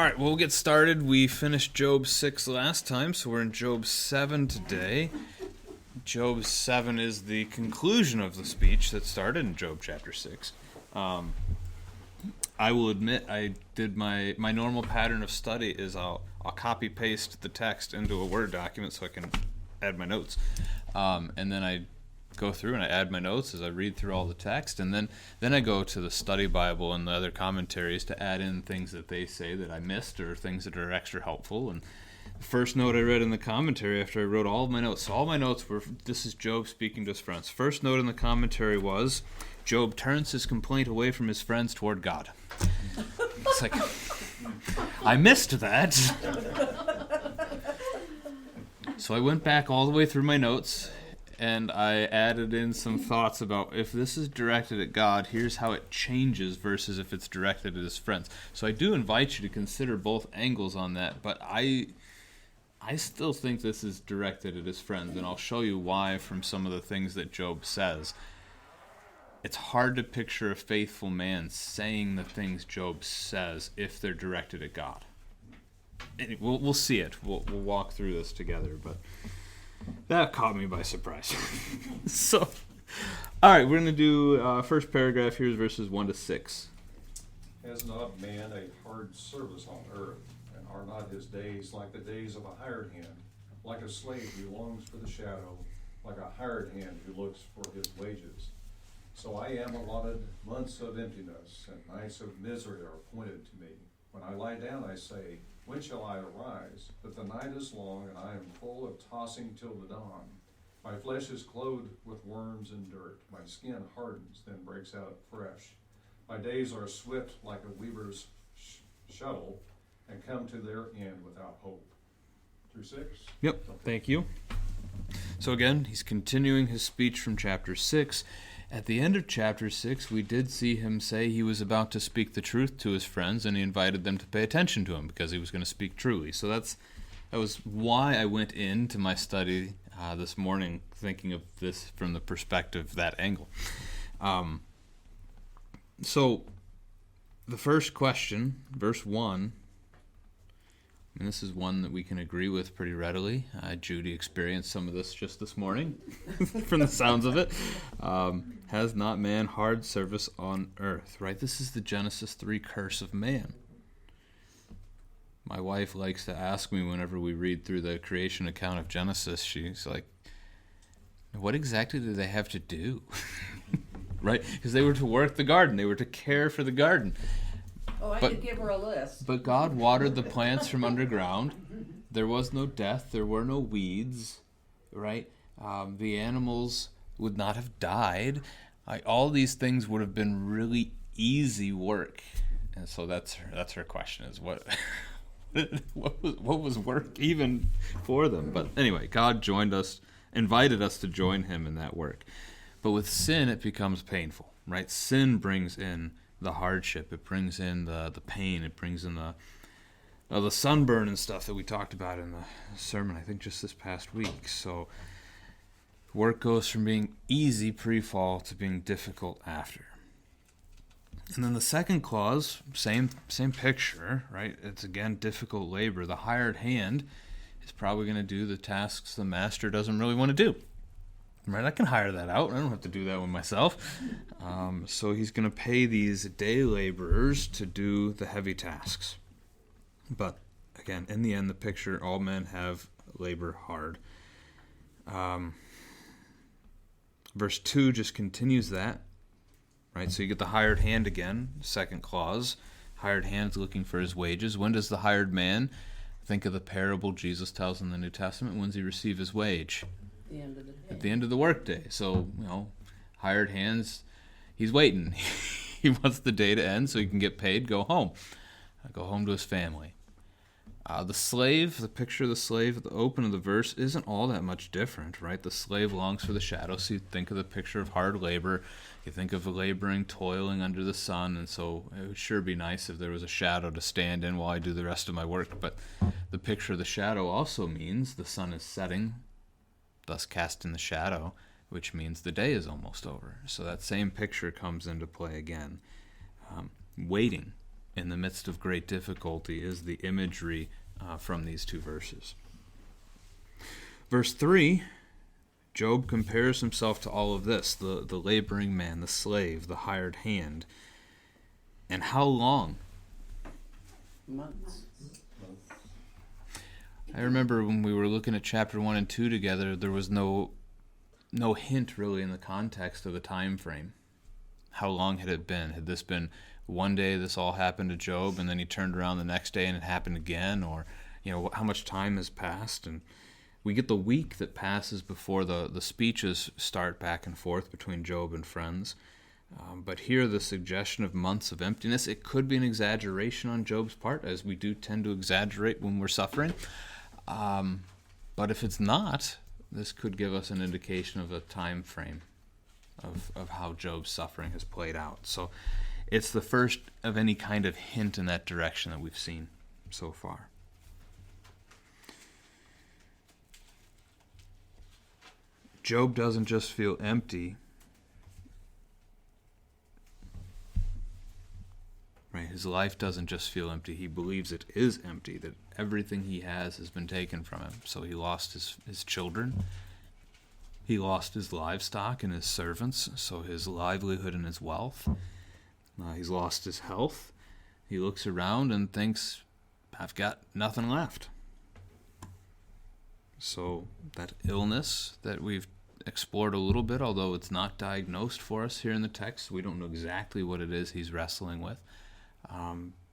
All right, we'll get started. We finished Job 6 last time, so we're in Job 7 today. Job 7 is the conclusion of the speech that started in Job chapter 6. I will admit I did my normal pattern of study is I'll copy-paste the text into a Word document so I can add my notes. And then I go through and I add my notes as I read through all the text, and then I go to the study Bible and the other commentaries to add in things that they say that I missed or things that are extra helpful. And the first note I read in the commentary after I wrote all of my notes, so all my notes were, this is Job speaking to his friends. First note in the commentary was, Job turns his complaint away from his friends toward God. It's like, I missed that. So I went back all the way through my notes, and I added in some thoughts about if this is directed at God, here's how it changes versus if it's directed at his friends. So I do invite you to consider both angles on that, but I still think this is directed at his friends, and I'll show you why from some of the things that Job says. It's hard to picture a faithful man saying the things Job says if they're directed at God. We'll see it. We'll walk through this together, but that caught me by surprise. So, all right, we're going to do first paragraph. Here's verses 1 to 6. Has not man a hard service on earth, and are not his days like the days of a hired hand, like a slave who longs for the shadow, like a hired hand who looks for his wages? So I am allotted months of emptiness, and nights of misery are appointed to me. When I lie down, I say, when shall I arise? But the night is long, and I am full of tossing till the dawn. My flesh is clothed with worms and dirt. My skin hardens, then breaks out fresh. My days are swift like a weaver's shuttle, and come to their end without hope. Through 6? Yep, thank you. So again, he's continuing his speech from chapter 6. At the end of chapter 6, we did see him say he was about to speak the truth to his friends, and he invited them to pay attention to him because he was going to speak truly. So that was why I went into my study this morning thinking of this from the perspective, that angle. So the first question, verse 1, and this is one that we can agree with pretty readily. Judy experienced some of this just this morning, from the sounds of it. Has not man hard service on earth, right? This is the Genesis 3 curse of man. My wife likes to ask me whenever we read through the creation account of Genesis, she's like, what exactly do they have to do? Right? Because they were to work the garden. They were to care for the garden. Oh, I could give her a list. But God watered the plants from underground. There was no death. There were no weeds, right? The animals would not have died. All these things would have been really easy work. And so that's her question is what was work even for them? But anyway, God invited us to join him in that work. But with sin, it becomes painful, right? Sin brings in the hardship, it brings in the pain, it brings in the sunburn and stuff that we talked about in the sermon, I think just this past week. So work goes from being easy pre-fall to being difficult after. And then the second clause, same picture, right? It's again difficult labor. The hired hand is probably going to do the tasks the master doesn't really want to do. Right, I can hire that out. I don't have to do that one myself. So he's going to pay these day laborers to do the heavy tasks. But again, in the end, the picture, all men have labor hard. Verse 2 just continues that. Right, so you get the hired hand again, second clause. Hired hand's looking for his wages. When does the hired man, think of the parable Jesus tells in the New Testament, when does he receive his wage? The end of the day. At the end of the workday. So, hired hands, he's waiting. He wants the day to end so he can get paid, go home to his family. The slave, the picture of the slave at the open of the verse isn't all that much different, right? The slave longs for the shadow, so you think of the picture of hard labor. You think of laboring, toiling under the sun, and so it would sure be nice if there was a shadow to stand in while I do the rest of my work. But the picture of the shadow also means the sun is setting, thus casting the shadow, which means the day is almost over. So that same picture comes into play again. Waiting in the midst of great difficulty is the imagery from these two verses. Verse 3, Job compares himself to all of this, the laboring man, the slave, the hired hand. And how long? Months. I remember when we were looking at chapter 1 and 2 together, there was no hint really in the context of the time frame. How long had it been? Had this been one day this all happened to Job, and then he turned around the next day and it happened again? Or, how much time has passed? And we get the week that passes before the speeches start back and forth between Job and friends. But here the suggestion of months of emptiness, it could be an exaggeration on Job's part, as we do tend to exaggerate when we're suffering. But if it's not, this could give us an indication of a time frame of how Job's suffering has played out. So it's the first of any kind of hint in that direction that we've seen so far. Job doesn't just feel empty. Right? His life doesn't just feel empty. He believes it is empty, that everything he has been taken from him. So he lost his children. He lost his livestock and his servants, so his livelihood and his wealth. He's lost his health. He looks around and thinks, I've got nothing left. So that illness that we've explored a little bit, although it's not diagnosed for us here in the text, we don't know exactly what it is he's wrestling with.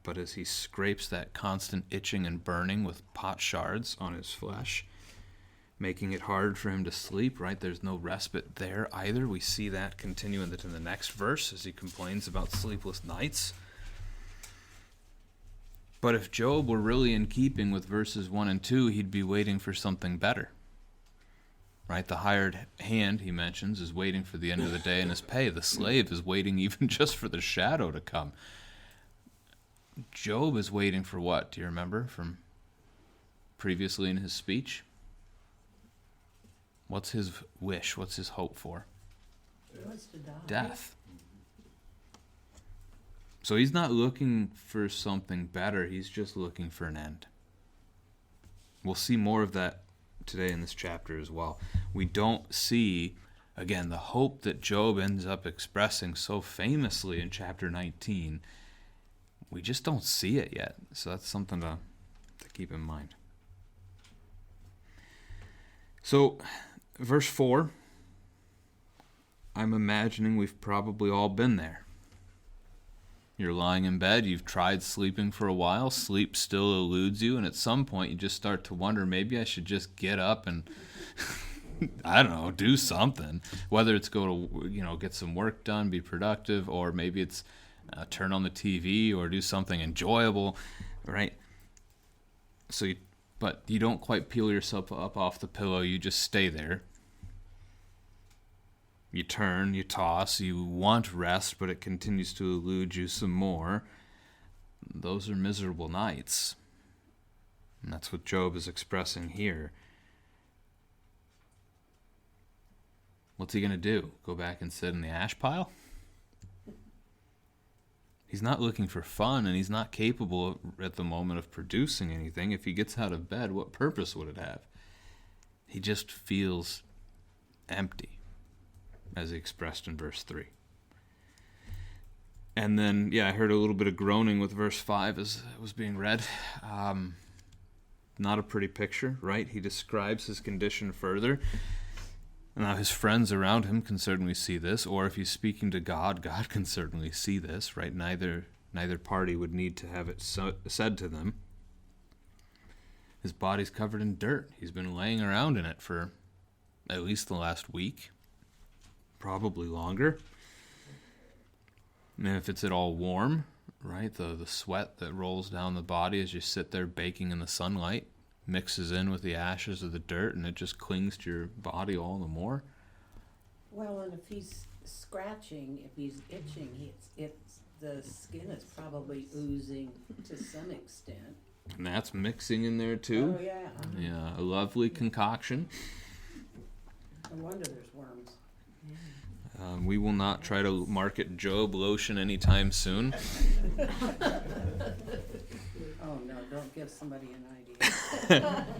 But as he scrapes that constant itching and burning with pot shards on his flesh, making it hard for him to sleep, right? There's no respite there either. We see that continue in the next verse as he complains about sleepless nights. But if Job were really in keeping with verses 1 and 2, he'd be waiting for something better. Right? The hired hand, he mentions, is waiting for the end of the day and his pay. The slave is waiting even just for the shadow to come. Job is waiting for what? Do you remember from previously in his speech? What's his wish? What's his hope for? He wants to die. Death. So he's not looking for something better. He's just looking for an end. We'll see more of that today in this chapter as well. We don't see, again, the hope that Job ends up expressing so famously in chapter 19. We just don't see it yet. So that's something to keep in mind. So, verse 4, I'm imagining we've probably all been there. You're lying in bed, you've tried sleeping for a while, sleep still eludes you, and at some point you just start to wonder, maybe I should just get up and, I don't know, do something. Whether it's go to, get some work done, be productive, or maybe it's turn on the TV or do something enjoyable, right? But you don't quite peel yourself up off the pillow, you just stay there. You turn, you toss, you want rest, but it continues to elude you some more. Those are miserable nights. And that's what Job is expressing here. What's he going to do? Go back and sit in the ash pile? He's not looking for fun, and he's not capable at the moment of producing anything. If he gets out of bed, what purpose would it have? He just feels empty, as he expressed in verse 3. And then, I heard a little bit of groaning with verse 5 as it was being read. Not a pretty picture, right? He describes his condition further. Now, his friends around him can certainly see this, or if he's speaking to God, God can certainly see this, right? Neither party would need to have it said to them. His body's covered in dirt. He's been laying around in it for at least the last week, probably longer. And if it's at all warm, right, the sweat that rolls down the body as you sit there baking in the sunlight mixes in with the ashes of the dirt, and it just clings to your body all the more. Well, and if he's scratching, if he's itching, the skin is probably oozing to some extent. And that's mixing in there too. Oh, yeah. Yeah, a lovely concoction. No wonder there's worms. We will not try to market Job lotion anytime soon. Oh, no, don't give somebody an idea.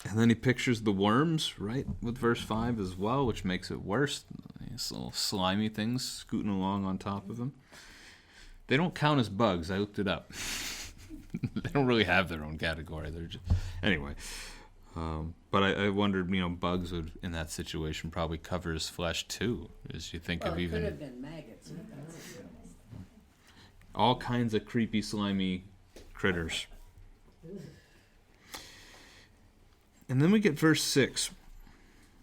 And then he pictures the worms, right, with verse 5 as well, which makes it worse. These little slimy things scooting along on top of him. They don't count as bugs. I looked it up. They don't really have their own category. They're just... Anyway. But I wondered, bugs would, in that situation, probably cover his flesh too, as you think of even... It could have been maggots. But that's all kinds of creepy, slimy critters. And then we get verse 6.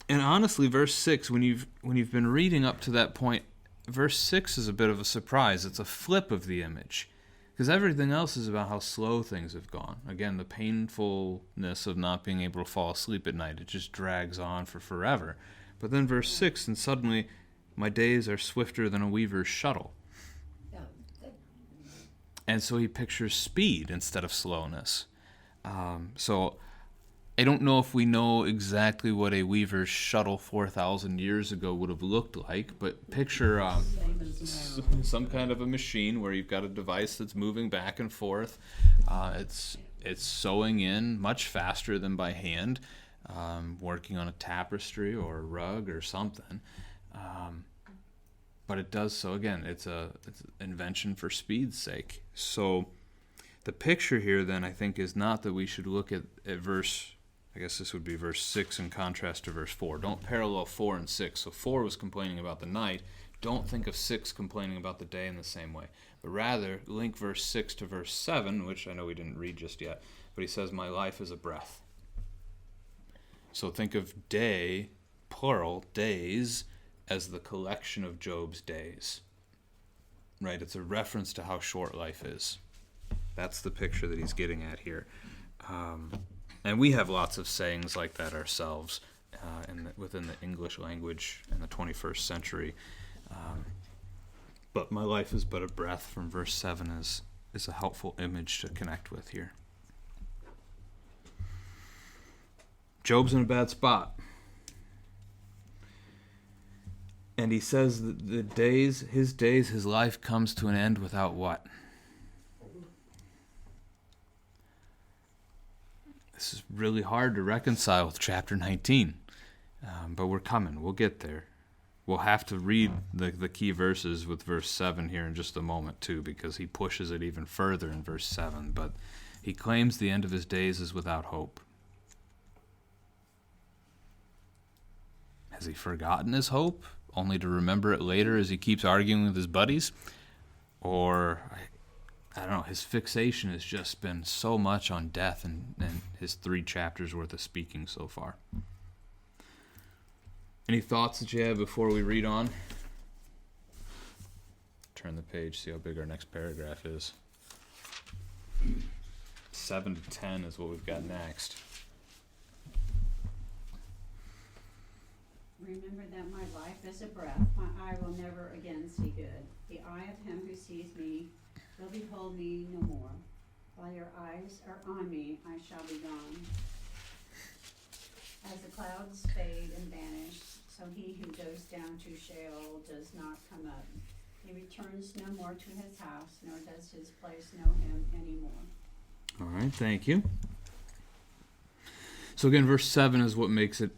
And honestly, verse 6, when you've been reading up to that point, verse 6 is a bit of a surprise. It's a flip of the image. Because everything else is about how slow things have gone. Again, the painfulness of not being able to fall asleep at night. It just drags on for forever. But then verse 6, and suddenly, my days are swifter than a weaver's shuttle. And so he pictures speed instead of slowness. So I don't know if we know exactly what a weaver's shuttle 4,000 years ago would have looked like, but picture some kind of a machine where you've got a device that's moving back and forth. It's sewing in much faster than by hand, working on a tapestry or a rug or something. But it does so, again, it's an invention for speed's sake. So the picture here then, I think, is not that we should look at verse... I guess this would be verse 6 in contrast to verse 4. Don't parallel 4 and 6. So 4 was complaining about the night. Don't think of 6 complaining about the day in the same way. But rather, link verse 6 to verse 7, which I know we didn't read just yet. But he says, my life is a breath. So think of day, plural, days, as the collection of Job's days. Right? It's a reference to how short life is. That's the picture that he's getting at here. And we have lots of sayings like that ourselves within the English language in the 21st century. But my life is but a breath from verse 7 is a helpful image to connect with here. Job's in a bad spot. And he says that his life comes to an end without what? This is really hard to reconcile with chapter 19, but we're coming. We'll get there. We'll have to read the key verses with verse 7 here in just a moment, too, because he pushes it even further in verse 7. But he claims the end of his days is without hope. Has he forgotten his hope, only to remember it later as he keeps arguing with his buddies? Or... I don't know, his fixation has just been so much on death and his 3 chapters worth of speaking so far. Any thoughts that you have before we read on? Turn the page, see how big our next paragraph is. 7 to 10 is what we've got next. Remember that my life is a breath, my eye will never again see good. The eye of him who sees me will behold me no more. While your eyes are on me, I shall be gone. As the clouds fade and vanish, so he who goes down to Sheol does not come up. He returns no more to his house, nor does his place know him anymore. All right, thank you. So again, verse 7 is what makes it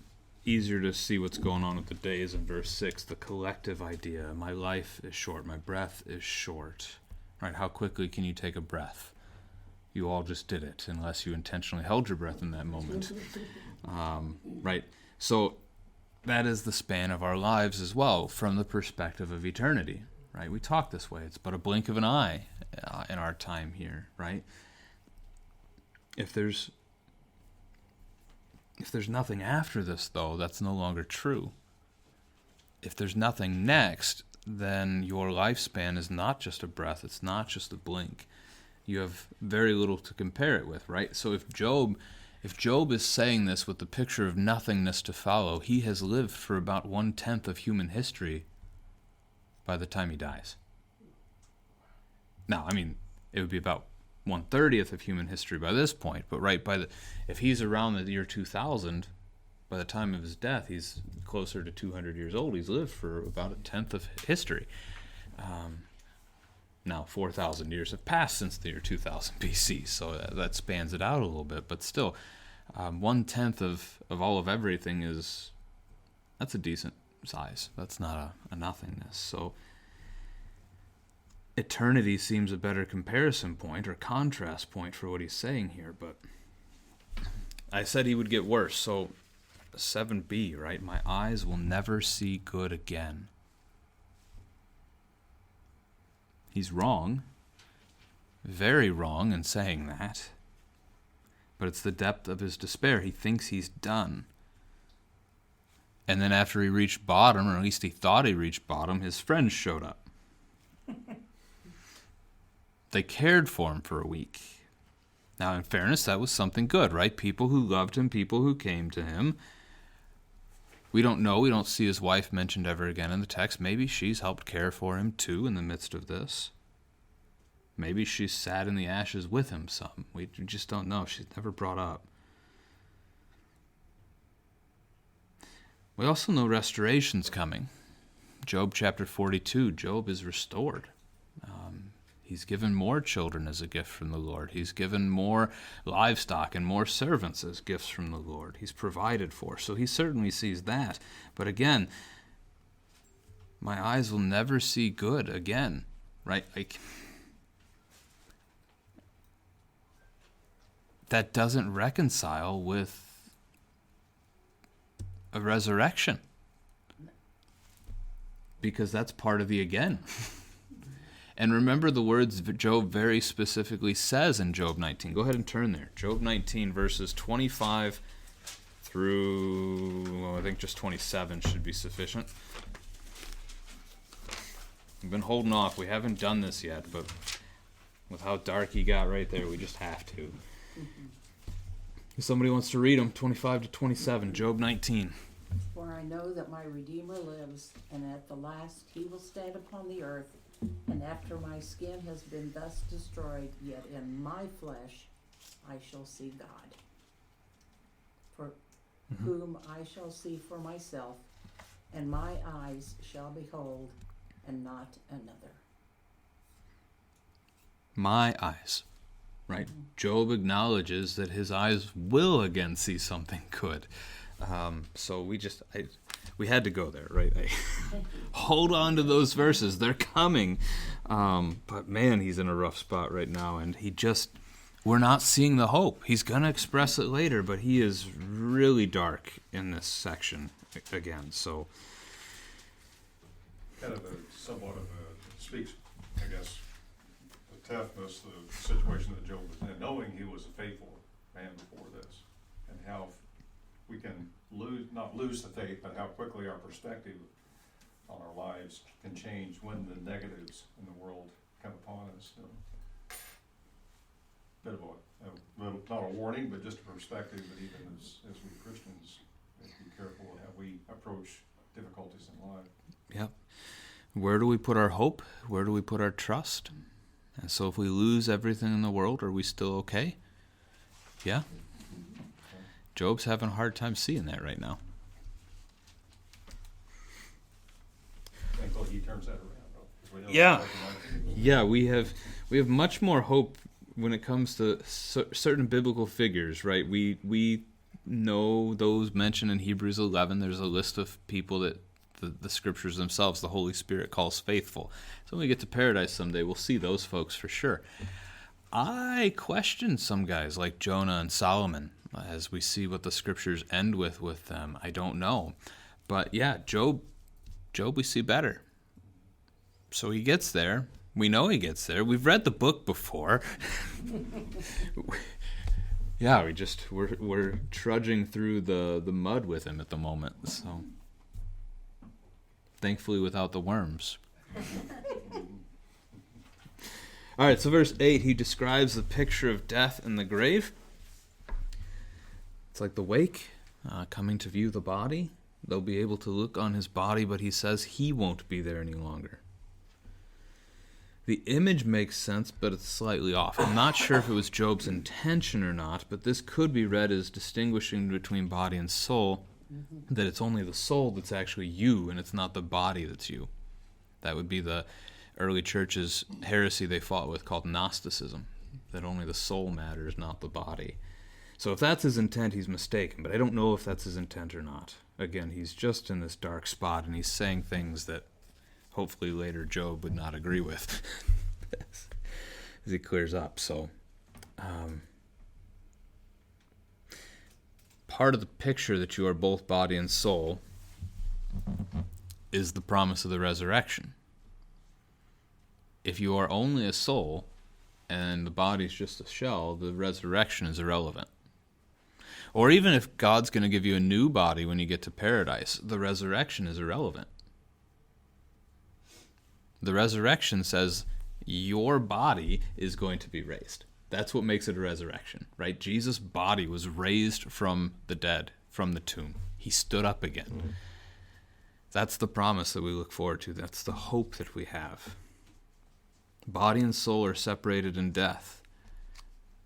easier to see what's going on with the days. In verse 6, the collective idea. My life is short. My breath is short. Right? How quickly can you take a breath? You all just did it, unless you intentionally held your breath in that moment. Right? So that is the span of our lives as well, from the perspective of eternity. Right? We talk this way. It's but a blink of an eye in our time here. Right? If there's nothing after this, though, that's no longer true. If there's nothing next, then your lifespan is not just a breath. It's not just a blink. You have very little to compare it with, right? So if Job is saying this with the picture of nothingness to follow, he has lived for about 1/10 of human history by the time he dies. Now, I mean, it would be about 1/30 of human history by this point, but right if he's around the year 2000, by By the time of his death, he's closer to 200 years old. He's lived for about a tenth of history. Now, 4,000 years have passed since the year 2000 BC, so that spans it out a little bit. But still, 1/10 of all of everything that's a decent size. That's not a nothingness. So eternity seems a better comparison point or contrast point for what he's saying here. But I said he would get worse. So 7b, right? My eyes will never see good again. He's wrong, very wrong in saying that, but it's the depth of his despair. He thinks he's done. And then after he reached bottom, or at least he thought he reached bottom, his friends showed up. They cared for him for a week. Now, in fairness, that was something good, right? People who loved him, people who came to him. We don't know. We don't see his wife mentioned ever again in the text. Maybe she's helped care for him too in the midst of this. Maybe she's sat in the ashes with him some. We just don't know. She's never brought up. We also know restoration's coming. Job chapter 42, Job is restored. He's given more children as a gift from the Lord. He's given more livestock and more servants as gifts from the Lord. He's provided for. So he certainly sees that. But again, my eyes will never see good again. Right? That doesn't reconcile with a resurrection. Because that's part of the again. And remember the words Job very specifically says in Job 19. Go ahead and turn there. Job 19, verses 25 through, well, I think just 27 should be sufficient. We've been holding off. We haven't done this yet, but with how dark he got right there, we just have to. If somebody wants to read them, 25 to 27, Job 19. For I know that my Redeemer lives, and at the last he will stand upon the earth. And after my skin has been thus destroyed, yet in my flesh I shall see God, for whom I shall see for myself, and my eyes shall behold, and not another. My eyes, right? Job acknowledges that his eyes will again see something good. So we had to go there, right? Hold on to those verses. They're coming. But man, he's in a rough spot right now. And we're not seeing the hope. He's going to express it later, but he is really dark in this section again. So Kind of speaks, I guess, the toughness, the situation that Job was in, knowing he was a faithful man before this, and how we can not lose the faith, but how quickly our perspective on our lives can change when the negatives in the world come upon us. So, bit of not a warning, but just a perspective that even as we Christians, we have to be careful how we approach difficulties in life. Yep. Where do we put our hope? Where do we put our trust? And so if we lose everything in the world, are we still okay? Yeah. Job's having a hard time seeing that right now. Thankfully he turns that around, though. Yeah, we have much more hope when it comes to certain biblical figures, right? We know those mentioned in Hebrews 11. There's a list of people that the scriptures themselves, the Holy Spirit calls faithful. So when we get to paradise someday, we'll see those folks for sure. I question some guys like Jonah and Solomon as we see what the scriptures end with them. I don't know. But yeah, Job we see better. So he gets there. We know he gets there. We've read the book before. Yeah, we're trudging through the mud with him at the moment. So thankfully without the worms. All right, so verse 8, he describes the picture of death and the grave. It's like the wake, coming to view the body. They'll be able to look on his body, but he says he won't be there any longer. The image makes sense, but it's slightly off. I'm not sure if it was Job's intention or not, but this could be read as distinguishing between body and soul. that it's only the soul that's actually you, and it's not the body that's you. That would be the early church's heresy they fought with, called Gnosticism, that only the soul matters, not the body. So if that's his intent, he's mistaken, but I don't know if that's his intent or not. Again, he's just in this dark spot, and he's saying things that hopefully later Job would not agree with as he clears up. So part of the picture that you are both body and soul is the promise of the resurrection. If you are only a soul and the body's just a shell, the resurrection is irrelevant. Or even if God's going to give you a new body when you get to paradise, the resurrection is irrelevant. The resurrection says your body is going to be raised. That's what makes it a resurrection, right? Jesus' body was raised from the dead, from the tomb. He stood up again. That's the promise that we look forward to. That's the hope that we have. Body and soul are separated in death,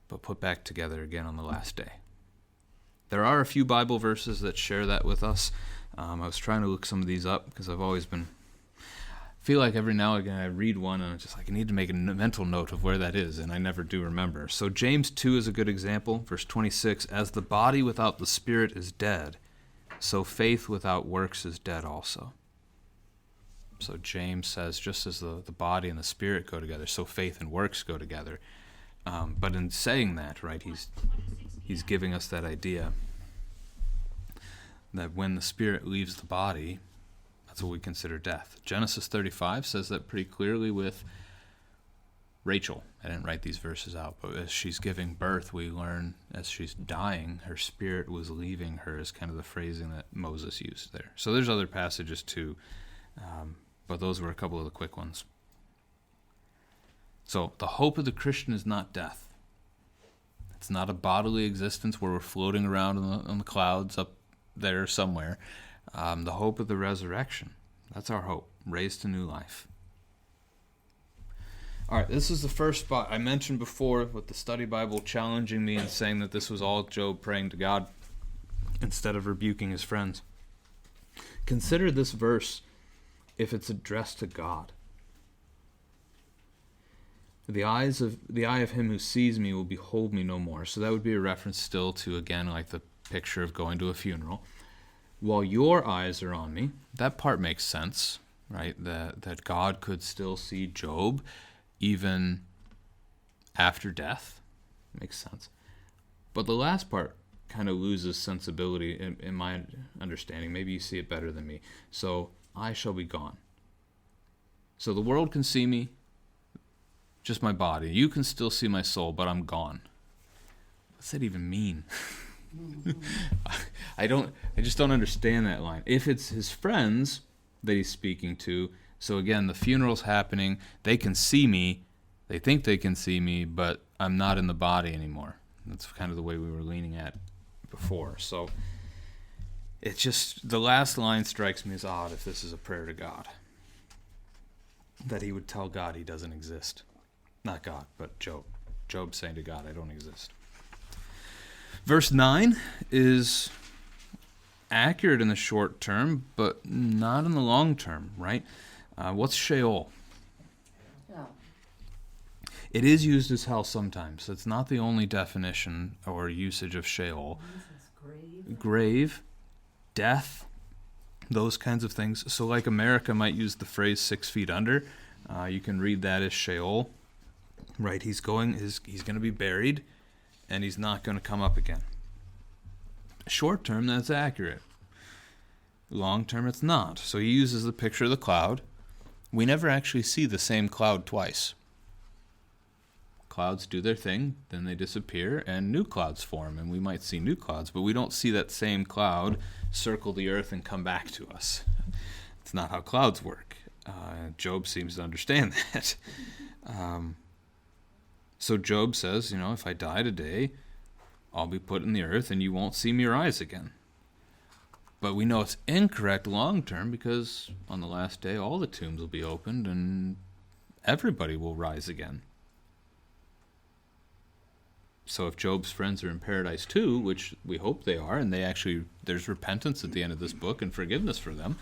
but put back together again on the last day. There are a few Bible verses that share that with us. I was trying to look some of these up because I've always feel like every now and again I read one and I'm just like, I need to make a mental note of where that is, and I never do remember. So James 2 is a good example. Verse 26, as the body without the spirit is dead, so faith without works is dead also. So James says, just as the body and the spirit go together, so faith and works go together. But in saying that, right, he's giving us that idea that when the spirit leaves the body, that's what we consider death. Genesis 35 says that pretty clearly with Rachel. I didn't write these verses out, but as she's giving birth, we learn as she's dying, her spirit was leaving her, is kind of the phrasing that Moses used there. So there's other passages too, but those were a couple of the quick ones. So the hope of the Christian is not death. It's not a bodily existence where we're floating around on the clouds up there somewhere. The hope of the resurrection. That's our hope, raised to new life. All right, this is the first spot. I mentioned before with the study Bible challenging me and saying that this was all Job praying to God instead of rebuking his friends. Consider this verse if it's addressed to God. The eye of him who sees me will behold me no more. So that would be a reference still to, again, like the picture of going to a funeral. While your eyes are on me, that part makes sense, right? That God could still see Job even after death. Makes sense. But the last part kind of loses sensibility in my understanding. Maybe you see it better than me. So, I shall be gone. So the world can see me, just my body. You can still see my soul, but I'm gone. What's that even mean? I just don't understand that line. If it's his friends that he's speaking to, so again, the funeral's happening, they can see me, they think they can see me, but I'm not in the body anymore. That's kind of the way we were leaning at before. So it's just, the last line strikes me as odd if this is a prayer to God. That he would tell God he doesn't exist. Not God, but Job. Job saying to God, I don't exist. Verse 9 is accurate in the short term, but not in the long term, right? What's Sheol? Yeah. It is used as hell sometimes. It's not the only definition or usage of Sheol. Grave, death, those kinds of things. So like America might use the phrase 6 feet under. You can read that as Sheol, right? He's going to be buried, and he's not going to come up again. Short term, that's accurate. Long term, it's not. So he uses the picture of the cloud. We never actually see the same cloud twice. Clouds do their thing, then they disappear, and new clouds form, and we might see new clouds, but we don't see that same cloud circle the earth and come back to us. It's not how clouds work. Job seems to understand that. So Job says, if I die today, I'll be put in the earth and you won't see me rise again. But we know it's incorrect long term because on the last day all the tombs will be opened and everybody will rise again. So if Job's friends are in paradise too, which we hope they are, and there's repentance at the end of this book and forgiveness for them,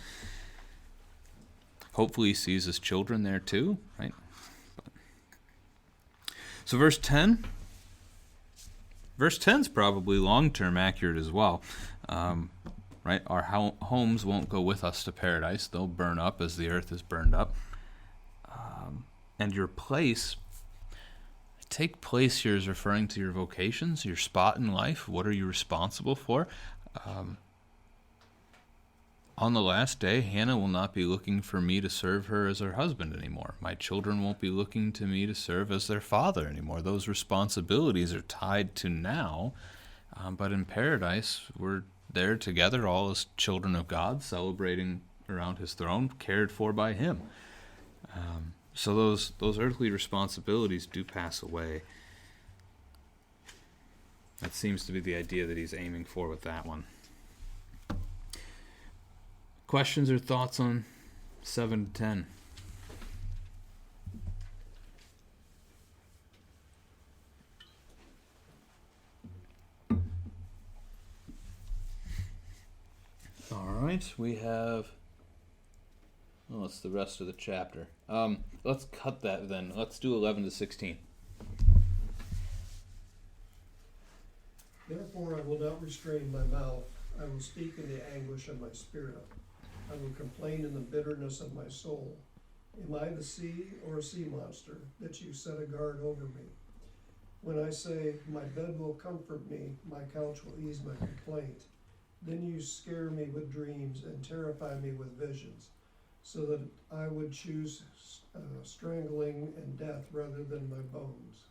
hopefully he sees his children there too, right? So verse 10 is probably long-term accurate as well, right? Our homes won't go with us to paradise. They'll burn up as the earth is burned up. And your place, take place here is referring to your vocations, your spot in life. What are you responsible for? On the last day, Hannah will not be looking for me to serve her as her husband anymore. My children won't be looking to me to serve as their father anymore. Those responsibilities are tied to now, but in paradise, we're there together, all as children of God, celebrating around his throne, cared for by him. So those earthly responsibilities do pass away. That seems to be the idea that he's aiming for with that one. Questions or thoughts on 7 to 10? All right, we have... Oh, it's the rest of the chapter. Let's cut that then. Let's do 11 to 16. Therefore I will not restrain my mouth. I will speak in the anguish of my spirit. I will complain in the bitterness of my soul. Am I the sea or a sea monster, that you set a guard over me? When I say, my bed will comfort me, my couch will ease my complaint, then you scare me with dreams and terrify me with visions, so that I would choose strangling and death rather than my bones.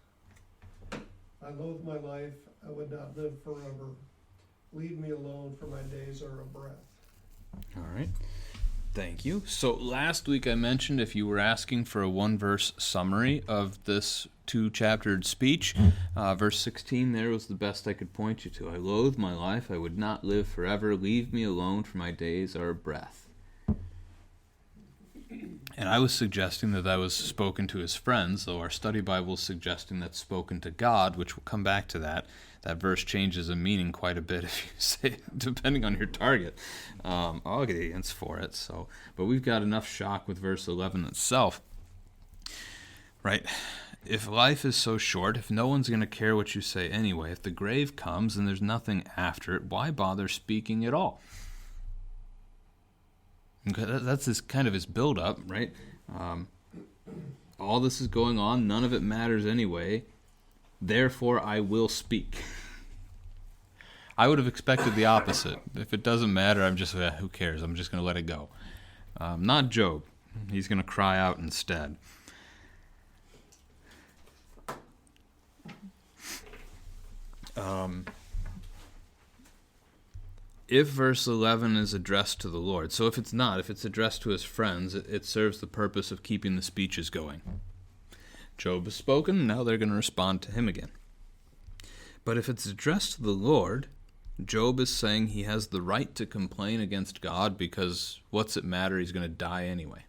I loathe my life, I would not live forever. Leave me alone, for my days are a breath. All right. Thank you. So last week I mentioned if you were asking for a one-verse summary of this two-chaptered speech, verse 16 there was the best I could point you to. I loathe my life, I would not live forever. Leave me alone, for my days are a breath. And I was suggesting that was spoken to his friends, though our study Bible is suggesting that's spoken to God, which we'll come back to that. That verse changes in meaning quite a bit if you say, depending on your target. I'll get against for it. So, but we've got enough shock with verse 11 itself, right? If life is so short, if no one's going to care what you say anyway, if the grave comes and there's nothing after it, why bother speaking at all? Okay, that's his build-up, right? All this is going on, none of it matters anyway. Therefore, I will speak. I would have expected the opposite. If it doesn't matter, I'm just, who cares? I'm just going to let it go. Not Job. He's going to cry out instead. If verse 11 is addressed to the Lord, so if it's not, if it's addressed to his friends, it serves the purpose of keeping the speeches going. Job has spoken, now they're going to respond to him again. But if it's addressed to the Lord, Job is saying he has the right to complain against God because what's it matter, he's going to die anyway.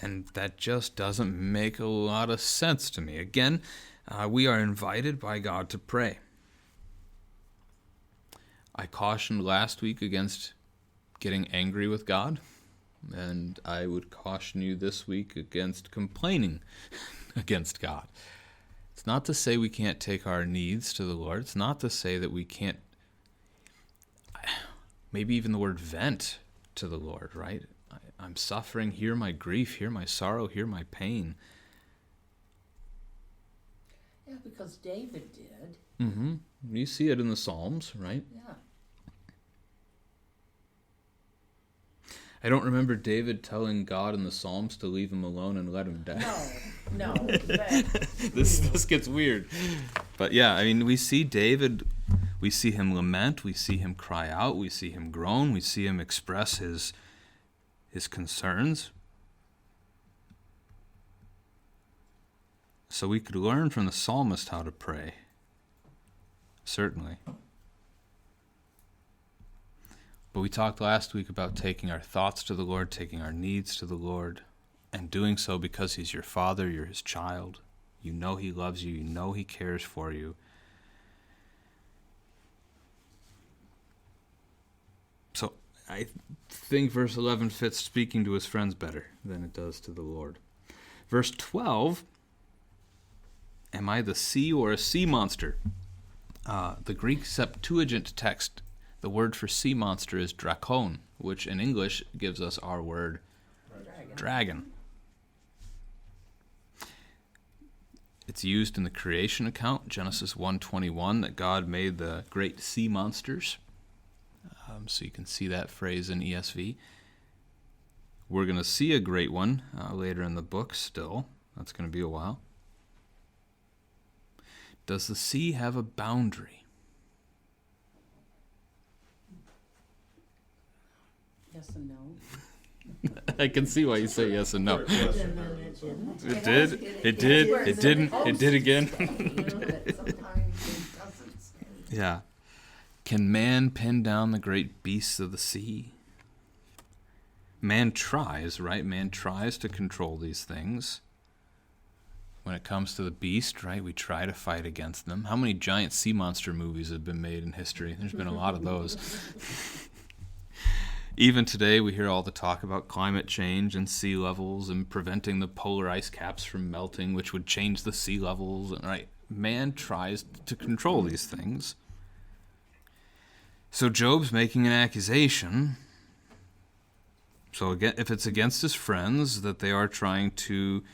And that just doesn't make a lot of sense to me. Again, we are invited by God to pray. I cautioned last week against getting angry with God, and I would caution you this week against complaining against God. It's not to say we can't take our needs to the Lord. It's not to say that we can't, maybe even the word vent to the Lord, right? I'm suffering, hear my grief, hear my sorrow, hear my pain. Yeah, because David did. Mm-hmm. You see it in the Psalms, right? Yeah. I don't remember David telling God in the Psalms to leave him alone and let him die. No. This gets weird. But yeah, I mean, we see David, we see him lament, we see him cry out, we see him groan, we see him express his concerns. So we could learn from the psalmist how to pray. Certainly. But we talked last week about taking our thoughts to the Lord, taking our needs to the Lord, and doing so because he's your father, you're his child. You know he loves you. You know he cares for you. So I think verse 11 fits speaking to his friends better than it does to the Lord. Verse 12, am I the sea or a sea monster? The Greek Septuagint text, the word for sea monster is drakon, which in English gives us our word dragon. It's used in the creation account, Genesis 1:21, that God made the great sea monsters. So you can see that phrase in ESV. We're going to see a great one later in the book still. That's going to be a while. Does the sea have a boundary? Yes and no. I can see why you say yes and no. Yes, And then it didn't. It did. It did. It didn't. It did again. Sometimes it doesn't say. Yeah. Can man pin down the great beasts of the sea? Man tries, right? Man tries to control these things. When it comes to the beast, right, we try to fight against them. How many giant sea monster movies have been made in history? There's been a lot of those. Even today, we hear all the talk about climate change and sea levels and preventing the polar ice caps from melting, which would change the sea levels. Right? Man tries to control these things. So Job's making an accusation. So again, if it's against his friends that they are trying to,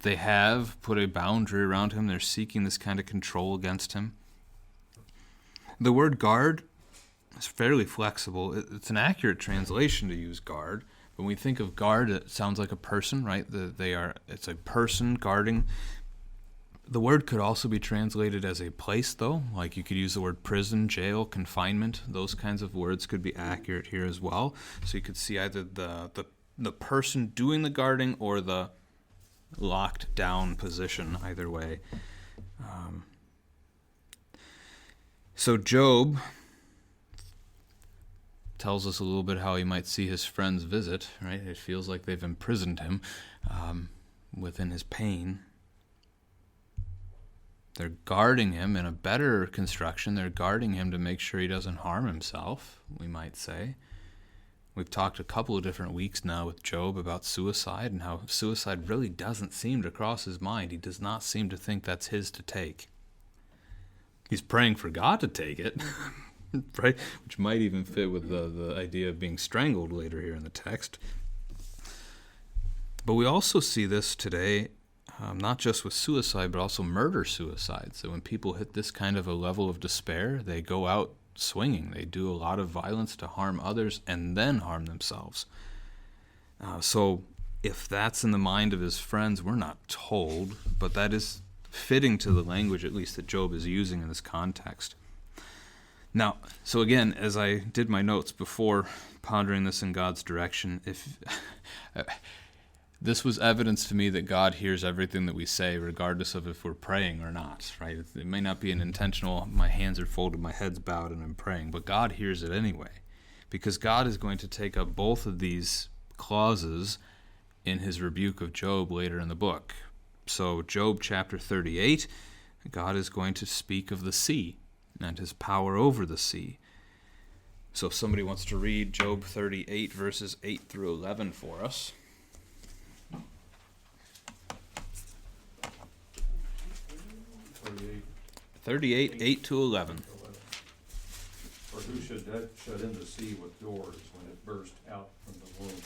they have put a boundary around him, they're seeking this kind of control against him. The word guard is fairly flexible. It's an accurate translation to use guard. When we think of guard, it sounds like a person, right? It's a person guarding. The word could also be translated as a place, though. Like you could use the word prison, jail, confinement. Those kinds of words could be accurate here as well. So you could see either the person doing the guarding or the locked down position, either way. So Job tells us a little bit how he might see his friends visit, right? It feels like they've imprisoned him within his pain. They're guarding him in a better construction. They're guarding him to make sure he doesn't harm himself, we might say. We've talked a couple of different weeks now with Job about suicide and how suicide really doesn't seem to cross his mind. He does not seem to think that's his to take. He's praying for God to take it, right? Which might even fit with the idea of being strangled later here in the text. But we also see this today, not just with suicide, but also murder-suicide. So when people hit this kind of a level of despair, they go out swinging. They do a lot of violence to harm others and then harm themselves. So if that's in the mind of his friends, we're not told, but that is fitting to the language, at least, that Job is using in this context. Now, so again, as I did my notes before pondering this in God's direction, this was evidence to me that God hears everything that we say, regardless of if we're praying or not, right? It may not be an intentional, my hands are folded, my head's bowed, and I'm praying, but God hears it anyway, because God is going to take up both of these clauses in his rebuke of Job later in the book. So Job chapter 38, God is going to speak of the sea and his power over the sea. So if somebody wants to read Job 38, verses 8 through 11 for us. 38, 8 to 11. For who should shut in the sea with doors when it burst out from the womb?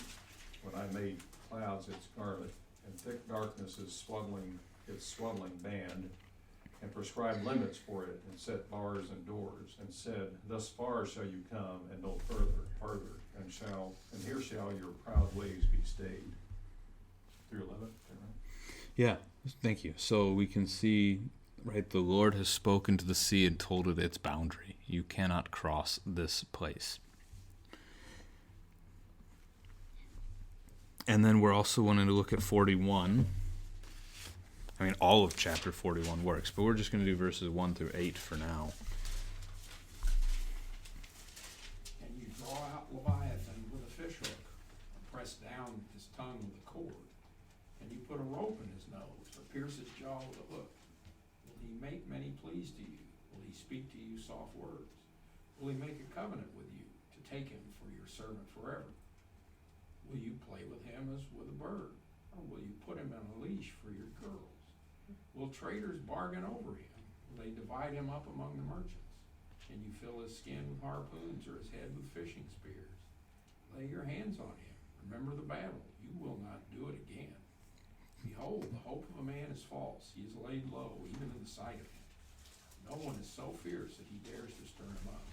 When I made clouds its garment, and thick darkness its swaddling band, and prescribed limits for it, and set bars and doors, and said, thus far shall you come, and no farther, and here shall your proud ways be stayed. Through 11, is that right? Yeah, thank you. So we can see, right, the Lord has spoken to the sea and told it its boundary. You cannot cross this place. And then we're also wanting to look at 41. I mean, all of chapter 41 works, but we're just going to do verses 1 through 8 for now. And you draw out Leviathan with a fishhook, and press down his tongue with a cord, and you put a rope in his nose, nose, or pierce his jaw with a hook? Will he make many pleas to you? Will he speak to you soft words? Will he make a covenant with you to take him for your servant forever? Will you play with him as with a bird, or will you put him on a leash for your girls? Will traders bargain over him? Will they divide him up among the merchants? Can you fill his skin with harpoons or his head with fishing spears? Lay your hands on him. Remember the battle. You will not do it again. Behold, the hope of a man is false. He is laid low, even in the sight of him. No one is so fierce that he dares to stir him up.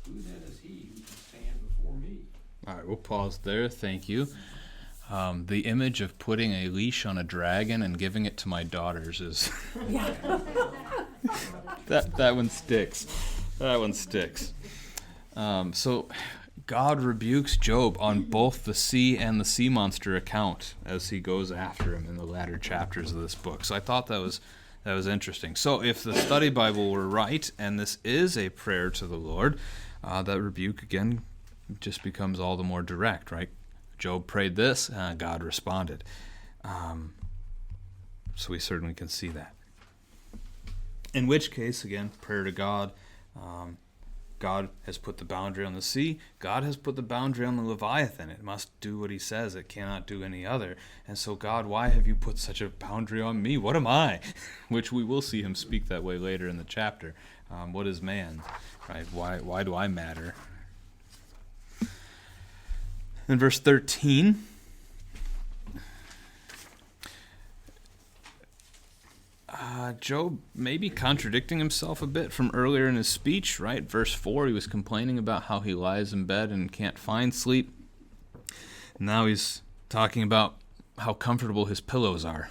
Who then is he who can stand before me? All right, we'll pause there. Thank you. The image of putting a leash on a dragon and giving it to my daughters is that one sticks. That one sticks. So God rebukes Job on both the sea and the sea monster account as he goes after him in the latter chapters of this book. So I thought that was interesting. So if the study Bible were right, and this is a prayer to the Lord, that rebuke again just becomes all the more direct, right? Job prayed this, God responded. So we certainly can see that. In which case, again, prayer to God. God has put the boundary on the sea. God has put the boundary on the Leviathan. It must do what he says. It cannot do any other. And so, God, why have you put such a boundary on me? What am I? Which we will see him speak that way later in the chapter. What is man? Right? Why do I matter? In verse 13, Job may be contradicting himself a bit from earlier in his speech, right? Verse 4, he was complaining about how he lies in bed and can't find sleep. Now he's talking about how comfortable his pillows are.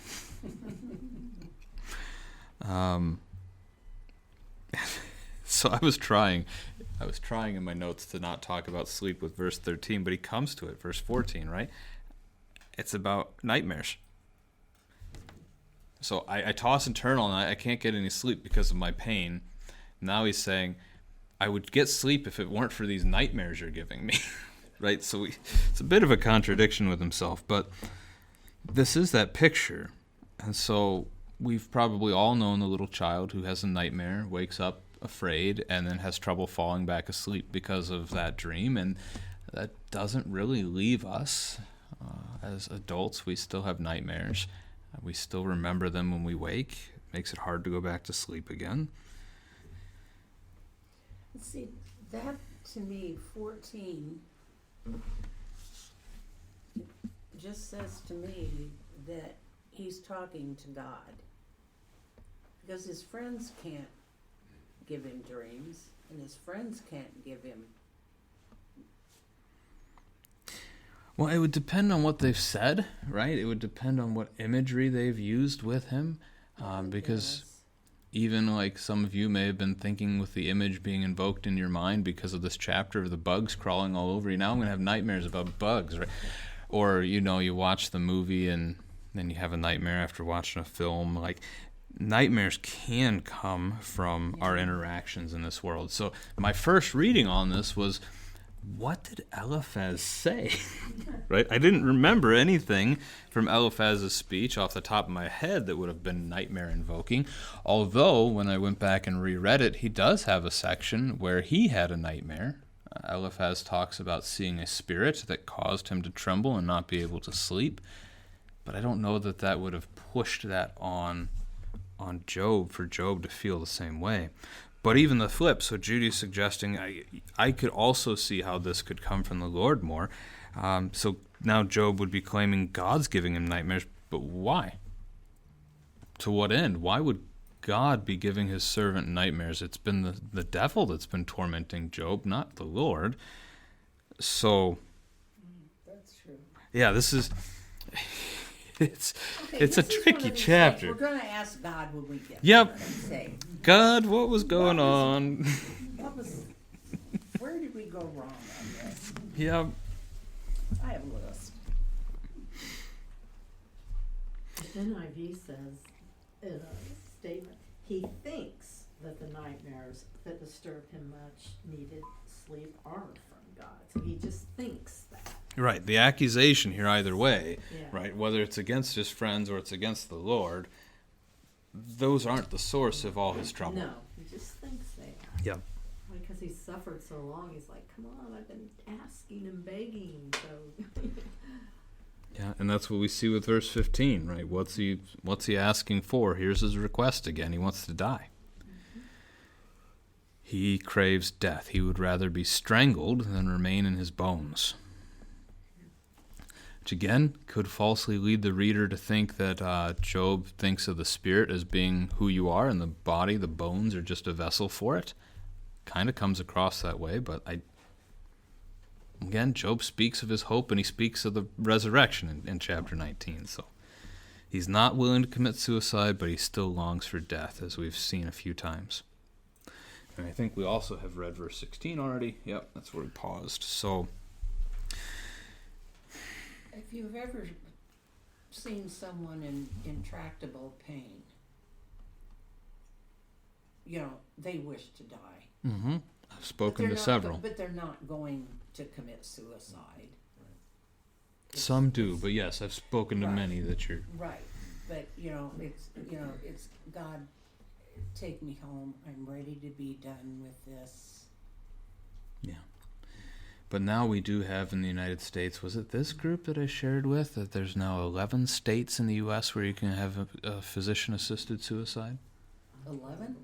So I was trying in my notes to not talk about sleep with verse 13, but he comes to it, verse 14, right? It's about nightmares. So I toss and turn all night. I can't get any sleep because of my pain. Now he's saying, I would get sleep if it weren't for these nightmares you're giving me, right? So it's a bit of a contradiction with himself, but this is that picture. And so we've probably all known the little child who has a nightmare, wakes up afraid, and then has trouble falling back asleep because of that dream. And that doesn't really leave us. As adults, we still have nightmares. We still remember them when we wake. It makes it hard to go back to sleep again. See, that to me, 14, just says to me that he's talking to God. Because his friends can't give him dreams, and his friends can't give him. Well, it would depend on what they've said, right? It would depend on what imagery they've used with him, because even like some of you may have been thinking with the image being invoked in your mind because of this chapter of the bugs crawling all over you. Now I'm going to have nightmares about bugs, right? Or, you watch the movie and then you have a nightmare after watching a film. Like, nightmares can come from our interactions in this world. So my first reading on this was, what did Eliphaz say? Right? I didn't remember anything from Eliphaz's speech off the top of my head that would have been nightmare invoking. Although, when I went back and reread it, he does have a section where he had a nightmare. Eliphaz talks about seeing a spirit that caused him to tremble and not be able to sleep. But I don't know that that would have pushed that on Job for Job to feel the same way. But even the flip, so Judy's suggesting I could also see how this could come from the Lord more. So now Job would be claiming God's giving him nightmares, but why? To what end? Why would God be giving his servant nightmares? It's been the devil that's been tormenting Job, not the Lord. So, That's true. yeah, this is... It's a this is tricky one of these chapter. things We're going to ask God when we get Yep. there and say, God, what was going on? where did we go wrong on this? Yeah. I have a list. NIV says in a statement, he thinks that the nightmares that disturb him much needed sleep are from God. So he just thinks that. Right. The accusation here, either way, Yeah. right, whether it's against his friends or it's against the Lord, those aren't the source of all his trouble. No, he just thinks they are. Yep. Because he's suffered so long, he's like, come on, I've been asking and begging, so. Yeah, and that's what we see with verse 15, right? What's he asking for? Here's his request again. He wants to die. He craves death. He would rather be strangled than remain in his bones. Which again could falsely lead the reader to think that Job thinks of the spirit as being who you are, and the body, the bones, are just a vessel for it. Kind of comes across that way, but again, Job speaks of his hope, and he speaks of the resurrection in chapter 19. So he's not willing to commit suicide, but he still longs for death, as we've seen a few times. And I think we also have read verse 16 already. Yep, that's where we paused. So If you've ever seen someone in intractable pain, they wish to die. I've spoken to several. But they're not going to commit suicide. Some do, but yes, I've spoken to Right. many that you're... Right, but it's God, take me home. I'm ready to be done with this. Yeah. But now we do have in the United States, was it this group that I shared with, that there's now 11 states in the U.S. where you can have a physician-assisted suicide? 11?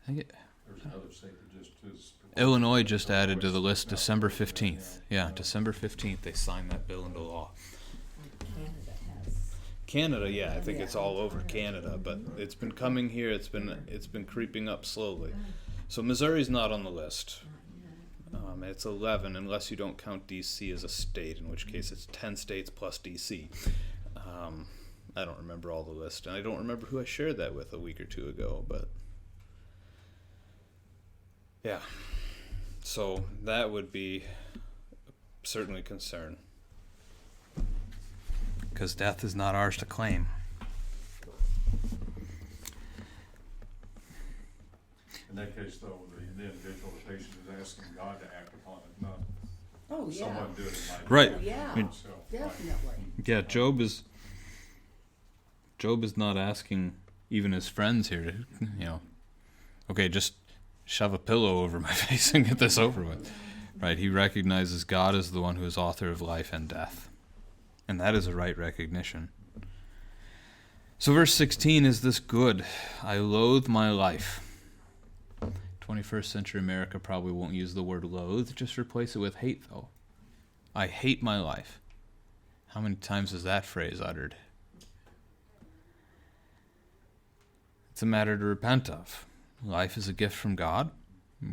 I think There's another state that just is. Illinois just added to the list December 15th. Yeah, December 15th they signed that bill into law. Canada has. Canada, yeah, I think it's all over Canada, but it's been coming here. It's been creeping up slowly. So Missouri's not on the list. It's 11 unless you don't count D.C. as a state, in which case it's 10 states plus D.C. I don't remember all the list, and I don't remember who I shared that with a week or two ago, but yeah. So that would be certainly a concern, because death is not ours to claim. In that case, though, the individual, the patient is asking God to act upon it, not Oh, yeah. someone doing it. Right. Yeah, I mean, So, definitely. Yeah, Job is not asking even his friends here to, okay, just shove a pillow over my face and get this over with. Right? He recognizes God as the one who is author of life and death. And that is a right recognition. So verse 16 is this good. I loathe my life. 21st century America probably won't use the word loathe. Just replace it with hate, though. I hate my life. How many times is that phrase uttered? It's a matter to repent of. Life is a gift from God.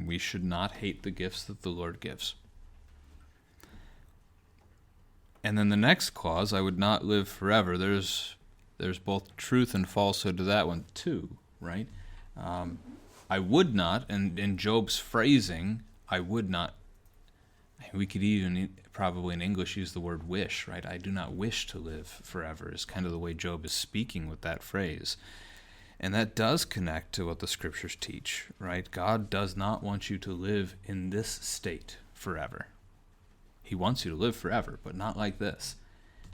We should not hate the gifts that the Lord gives. And then the next clause, I would not live forever. There's both truth and falsehood to that one too, right? I would not, and in Job's phrasing, I would not. We could even probably in English use the word wish, right? I do not wish to live forever is kind of the way Job is speaking with that phrase. And that does connect to what the scriptures teach, right? God does not want you to live in this state forever. He wants you to live forever, but not like this.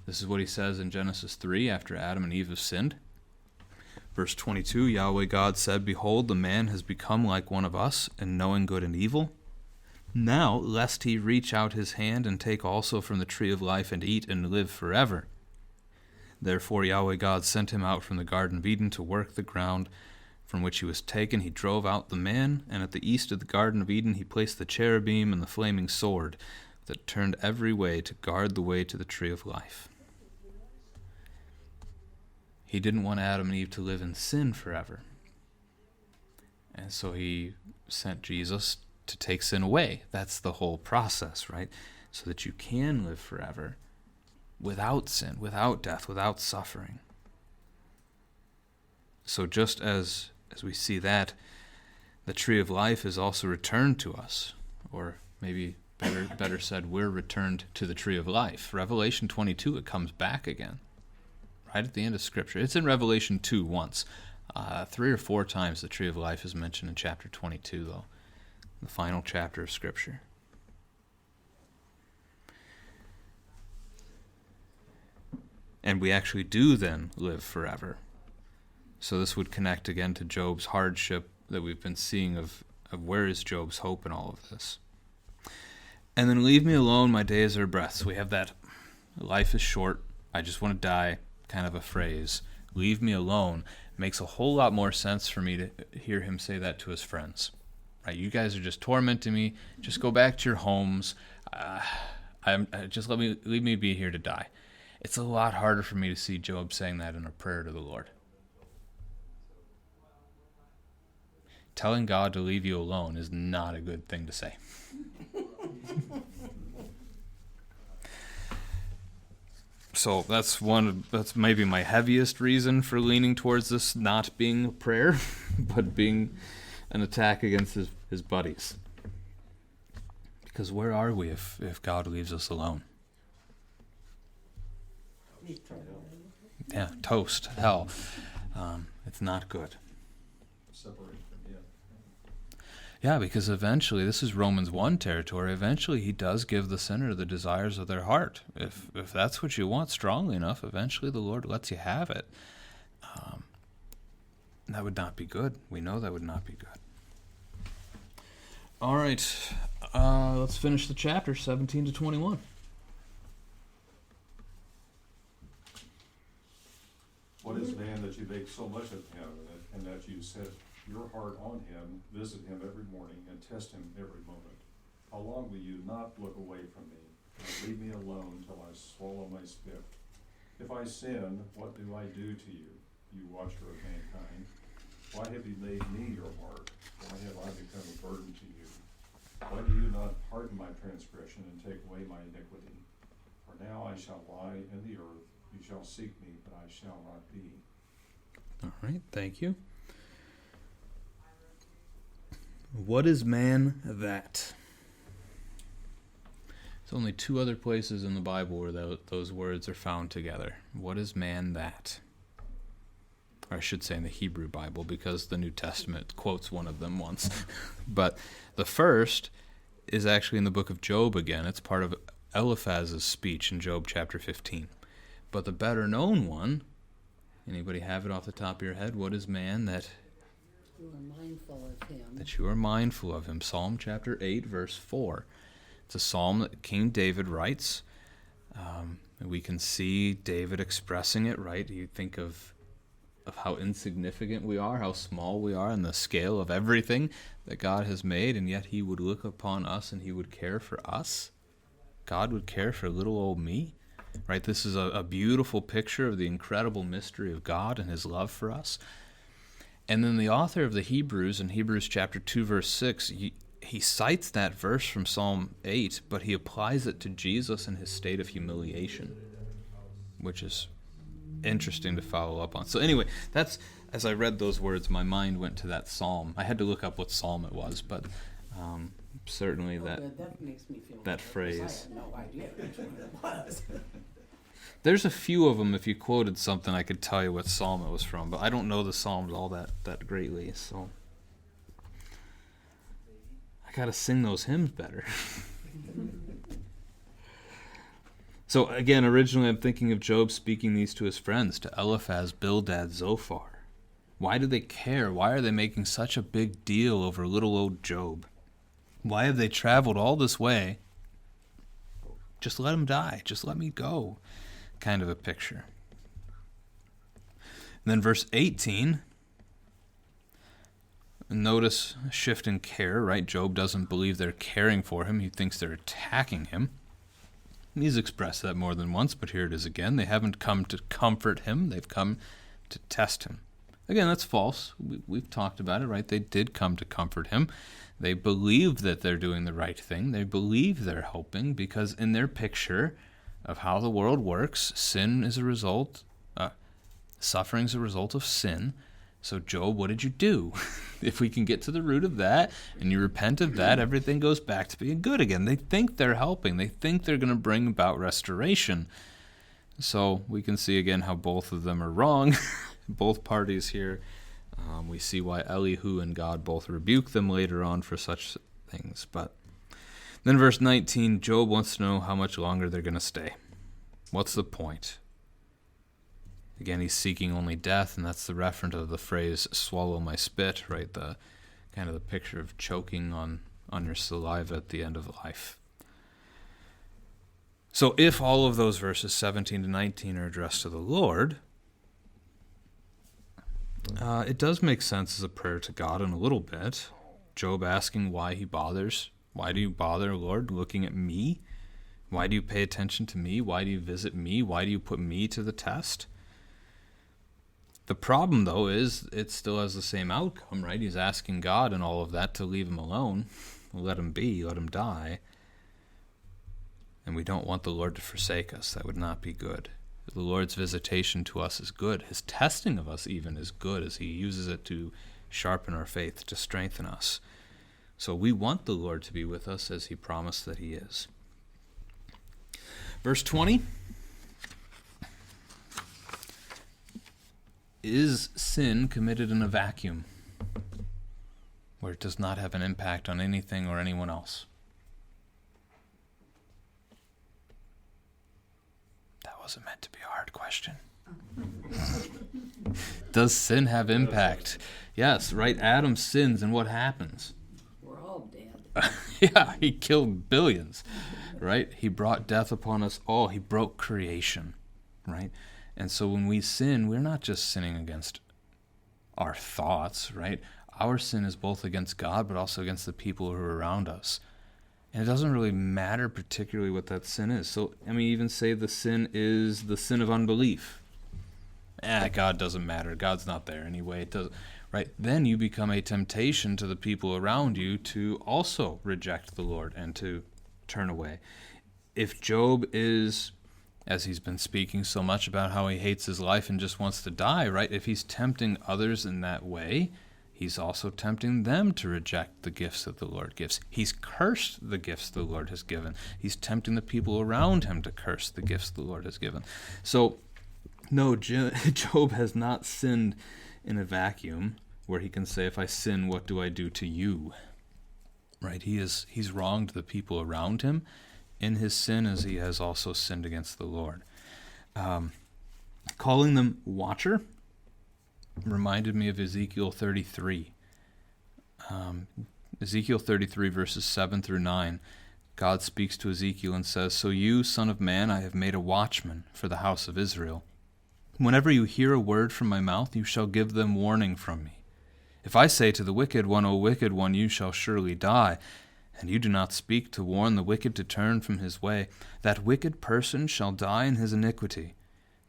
This is what he says in Genesis 3 after Adam and Eve have sinned. Verse 22, Yahweh God said, Behold, the man has become like one of us in knowing good and evil. Now, lest he reach out his hand and take also from the tree of life and eat and live forever. Therefore Yahweh God sent him out from the Garden of Eden to work the ground from which he was taken. He drove out the man, and at the east of the Garden of Eden he placed the cherubim and the flaming sword that turned every way to guard the way to the tree of life. He didn't want Adam and Eve to live in sin forever. And so he sent Jesus to take sin away. That's the whole process, right? So that you can live forever without sin, without death, without suffering. So just as we see that, the tree of life is also returned to us, or maybe better said, we're returned to the tree of life. Revelation 22, it comes back again, right at the end of Scripture. It's in Revelation 2 once. 3 or 4 times the tree of life is mentioned in chapter 22, though, the final chapter of Scripture. And we actually do then live forever. So this would connect again to Job's hardship that we've been seeing of where is Job's hope in all of this. And then leave me alone, my days are breaths. We have that life is short, I just want to die kind of a phrase. Leave me alone makes a whole lot more sense for me to hear him say that to his friends. Right? You guys are just tormenting me. Just go back to your homes. Just leave me be here to die. It's a lot harder for me to see Job saying that in a prayer to the Lord. Telling God to leave you alone is not a good thing to say. So that's maybe my heaviest reason for leaning towards this not being a prayer, but being an attack against his buddies. Because where are we if God leaves us alone? Yeah, toast, hell. It's not good. Separate from Him. Yeah, because eventually, this is Romans 1 territory, eventually he does give the sinner the desires of their heart. If that's what you want strongly enough, eventually the Lord lets you have it. That would not be good. We know that would not be good. All right, let's finish the chapter, 17 to 21. What is man that you make so much of him, and that you set your heart on him, visit him every morning, and test him every moment? How long will you not look away from me, and leave me alone till I swallow my spit? If I sin, what do I do to you, you watcher of mankind? Why have you made me your mark? Why have I become a burden to you? Why do you not pardon my transgression and take away my iniquity? For now I shall lie in the earth. You shall seek me, but I shall not be. All right, thank you. What is man that? There's only two other places in the Bible where those words are found together. What is man that? Or I should say in the Hebrew Bible, because the New Testament quotes one of them once. But the first is actually in the book of Job again. It's part of Eliphaz's speech in Job chapter 15. But the better known one, anybody have it off the top of your head? What is man that You are mindful of him. that you are mindful of him? Psalm chapter 8, verse 4. It's a psalm that King David writes. And we can see David expressing it, right? You think of how insignificant we are, how small we are in the scale of everything that God has made, and yet he would look upon us and he would care for us. God would care for little old me. Right, this is a beautiful picture of the incredible mystery of God and his love for us. And then the author of the Hebrews, in Hebrews chapter 2, verse 6, he cites that verse from Psalm 8, but he applies it to Jesus and his state of humiliation, which is interesting to follow up on. So anyway, that's, as I read those words, my mind went to that psalm. I had to look up what psalm it was, but certainly that makes me feel that better, 'cause phrase. I had no idea which one it was. There's a few of them. If you quoted something, I could tell you what psalm it was from, but I don't know the psalms all that greatly, so I gotta sing those hymns better. So again, originally I'm thinking of Job speaking these to his friends, to Eliphaz, Bildad, Zophar. Why do they care? Why are they making such a big deal over little old Job? Why have they traveled all this way? Just let him die. Just let me go. Kind of a picture. And then verse 18, notice a shift in care, right? Job doesn't believe they're caring for him. He thinks they're attacking him. And he's expressed that more than once, but here it is again. They haven't come to comfort him. They've come to test him. Again, that's false. We've talked about it, right? They did come to comfort him. They believe that they're doing the right thing. They believe they're helping because in their picture of how the world works, sin is a result, suffering is a result of sin. So Job, what did you do? If we can get to the root of that and you repent of that, everything goes back to being good again. They think they're helping. They think they're going to bring about restoration. So we can see again how both of them are wrong. Both parties here. We see why Elihu and God both rebuke them later on for such things. But then verse 19, Job wants to know how much longer they're going to stay. What's the point? Again, he's seeking only death, and that's the reference of the phrase, swallow my spit, right? The kind of the picture of choking on your saliva at the end of life. So if all of those verses 17 to 19 are addressed to the Lord, it does make sense as a prayer to God in a little bit. Job asking why he bothers. Why do you bother, Lord, looking at me? Why do you pay attention to me? Why do you visit me? Why do you put me to the test? The problem, though, is it still has the same outcome, right? He's asking God and all of that to leave him alone, let him be, let him die. And we don't want the Lord to forsake us. That would not be good. The Lord's visitation to us is good. His testing of us even is good, as he uses it to sharpen our faith, to strengthen us. So we want the Lord to be with us as he promised that he is. Verse 20. Is sin committed in a vacuum, where it does not have an impact on anything or anyone else? That wasn't meant to be a hard question. Does sin have impact? Yes, right? Adam sins, and what happens? We're all dead. Yeah, he killed billions, right? He brought death upon us all. He broke creation, right? And so when we sin, we're not just sinning against our thoughts, right? Our sin is both against God, but also against the people who are around us. And it doesn't really matter particularly what that sin is. So, even say the sin is the sin of unbelief. God doesn't matter. God's not there anyway. It doesn't, right? Then you become a temptation to the people around you to also reject the Lord and to turn away. If Job is, as he's been speaking so much about how he hates his life and just wants to die, right? If he's tempting others in that way, he's also tempting them to reject the gifts that the Lord gives. He's cursed the gifts the Lord has given. He's tempting the people around him to curse the gifts the Lord has given. So, no, Job has not sinned in a vacuum where he can say, if I sin, what do I do to you? Right? He's wronged the people around him in his sin, as he has also sinned against the Lord. Calling them watcher reminded me of Ezekiel 33. Ezekiel 33, verses 7 through 9. God speaks to Ezekiel and says, So you, son of man, I have made a watchman for the house of Israel. Whenever you hear a word from my mouth, you shall give them warning from me. If I say to the wicked one, O wicked one, you shall surely die, and you do not speak to warn the wicked to turn from his way, that wicked person shall die in his iniquity,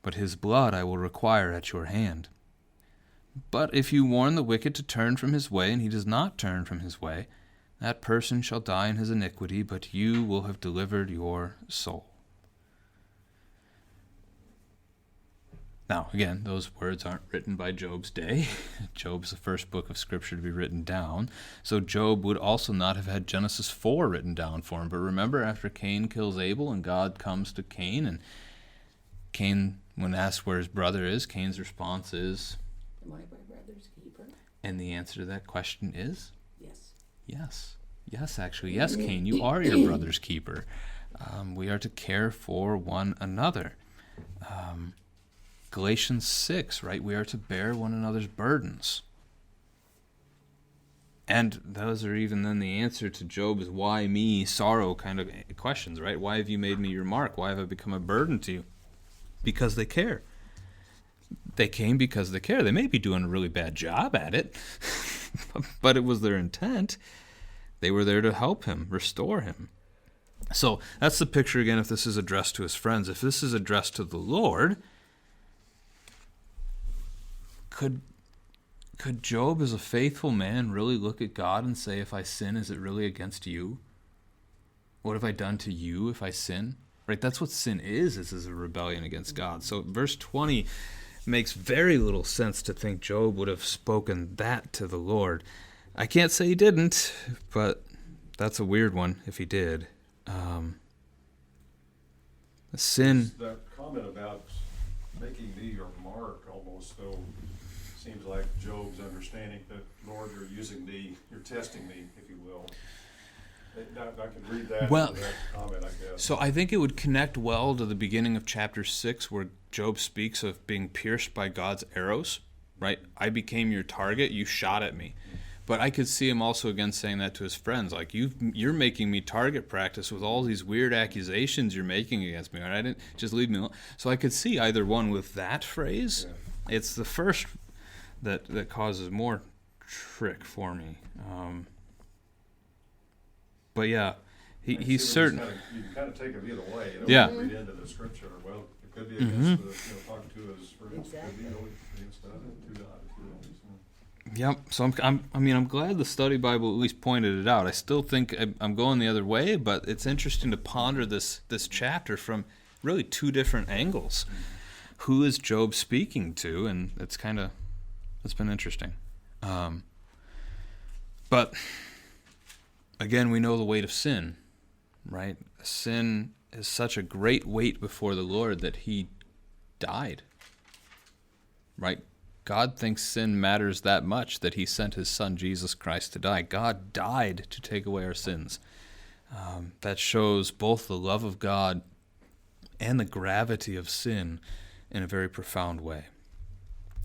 but his blood I will require at your hand. But if you warn the wicked to turn from his way, and he does not turn from his way, that person shall die in his iniquity, but you will have delivered your soul. Now, again, those words aren't written by Job's day. Job's the first book of Scripture to be written down. So Job would also not have had Genesis 4 written down for him. But remember, after Cain kills Abel and God comes to Cain, and Cain, when asked where his brother is, Cain's response is, Am I my brother's keeper? and the answer to that question is? Yes. Yes. Yes, actually. Yes, Cain, you are your brother's keeper. We are to care for one another. Galatians 6, right? We are to bear one another's burdens. And those are even then the answer to Job's why me, sorrow kind of questions, right? Why have you made me your mark? Why have I become a burden to you? Because they care. They came because they care. They may be doing a really bad job at it, but it was their intent. They were there to help him, restore him. So that's the picture again if this is addressed to his friends. If this is addressed to the Lord, Could Job, as a faithful man, really look at God and say, if I sin, is it really against you? What have I done to you if I sin? Right, that's what sin is a rebellion against God. So verse 20 makes very little sense to think Job would have spoken that to the Lord. I can't say he didn't, but that's a weird one if he did. Sin. That comment about making me your mark almost though seems like Job's understanding that, Lord, you're using me, you're testing me, if you will. I can read that, Well, into that comment, I guess. So I think it would connect well to the beginning of chapter 6 where Job speaks of being pierced by God's arrows, right? I became your target, you shot at me. But I could see him also again saying that to his friends, like you're making me target practice with all these weird accusations you're making against me, right? I didn't just leave me alone. So I could see either one with that phrase. Yeah. It's the first that causes more trick for me. But yeah, he's certain. You can kind of take it either way. You know, Yeah. Read into the scripture. Well, it could be against the, talking to his friends. Exactly. It could be against to God. Yep. So I'm glad the study Bible at least pointed it out. I still think I'm going the other way, but it's interesting to ponder this chapter from really two different angles. Who is Job speaking to? And it's been interesting. But again, we know the weight of sin, right? Sin is such a great weight before the Lord that he died, right? God thinks sin matters that much that he sent his son Jesus Christ to die. God died to take away our sins. That shows both the love of God and the gravity of sin in a very profound way.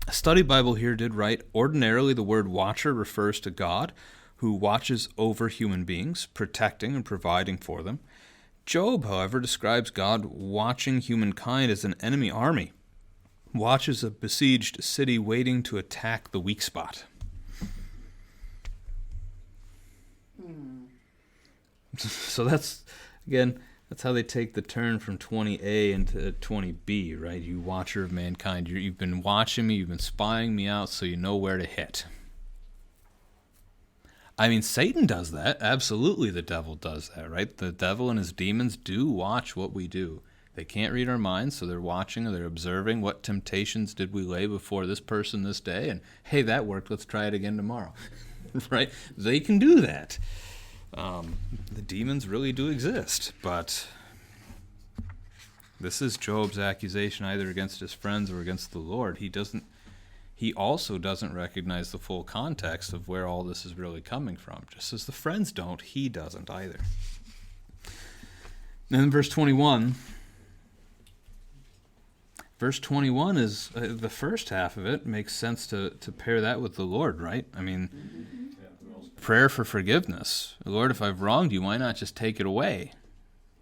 A study Bible here did write, ordinarily the word watcher refers to God, who watches over human beings, protecting and providing for them. Job, however, describes God watching humankind as an enemy army, watches a besieged city waiting to attack the weak spot. So that's how they take the turn from 20A into 20B, right? You watcher of mankind. You've been watching me, you've been spying me out, so you know where to hit. I mean, Satan does that. Absolutely, the devil does that, right? The devil and his demons do watch what we do. They can't read our minds, so they're watching, or they're observing what temptations did we lay before this person this day, and hey, that worked, let's try it again tomorrow. Right? They can do that. The demons really do exist, but this is Job's accusation either against his friends or against the Lord. He also doesn't recognize the full context of where all this is really coming from. Just as the friends don't, he doesn't either. And then verse 21. Verse 21 is the first half of it makes sense to pair that with the Lord, right? I mean, prayer for forgiveness. Lord, if I've wronged you, why not just take it away?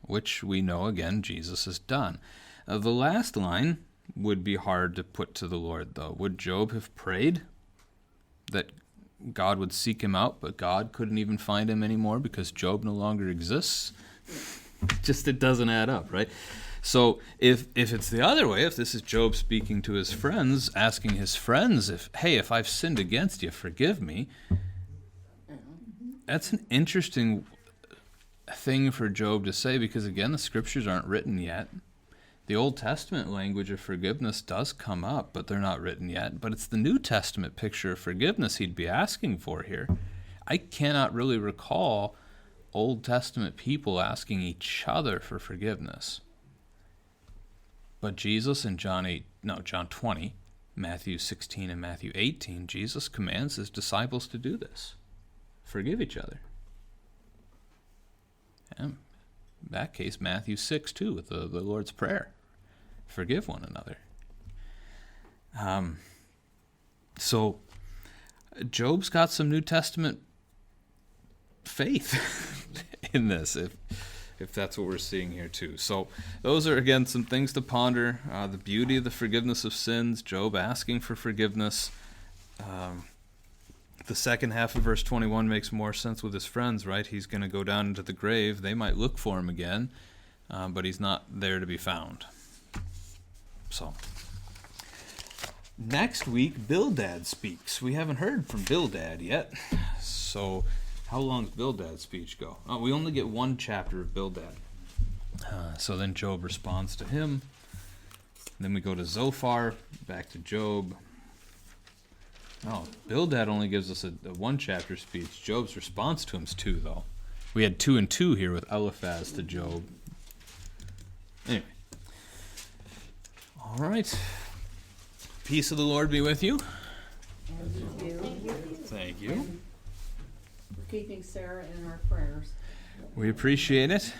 Which we know, again, Jesus has done. The last line would be hard to put to the Lord, though. Would Job have prayed that God would seek him out, but God couldn't even find him anymore because Job no longer exists? Just it doesn't add up, right? So if it's the other way, if this is Job speaking to his friends, asking his friends, if I've sinned against you, forgive me, that's an interesting thing for Job to say because, again, the scriptures aren't written yet. The Old Testament language of forgiveness does come up, but they're not written yet. But it's the New Testament picture of forgiveness he'd be asking for here. I cannot really recall Old Testament people asking each other for forgiveness. But Jesus in John 20, Matthew 16 and Matthew 18, Jesus commands his disciples to do this. Forgive each other. And in that case, Matthew 6 too, with the Lord's Prayer. Forgive one another. So Job's got some New Testament faith in this, if that's what we're seeing here too. So those are, again, some things to ponder. The beauty of the forgiveness of sins, Job asking for forgiveness. The second half of verse 21 makes more sense with his friends, right? He's going to go down into the grave. They might look for him again, but he's not there to be found. So next week, Bildad speaks. We haven't heard from Bildad yet. So how long does Bildad's speech go? Oh, we only get one chapter of Bildad. So then Job responds to him. Then we go to Zophar, back to Job. Oh, Bildad only gives us a one chapter speech. Job's response to him is 2, though. We had 2 and 2 here with Eliphaz to Job. Anyway. All right. Peace of the Lord be with you. And with you, Thank you. keeping Sarah in our prayers. We appreciate it.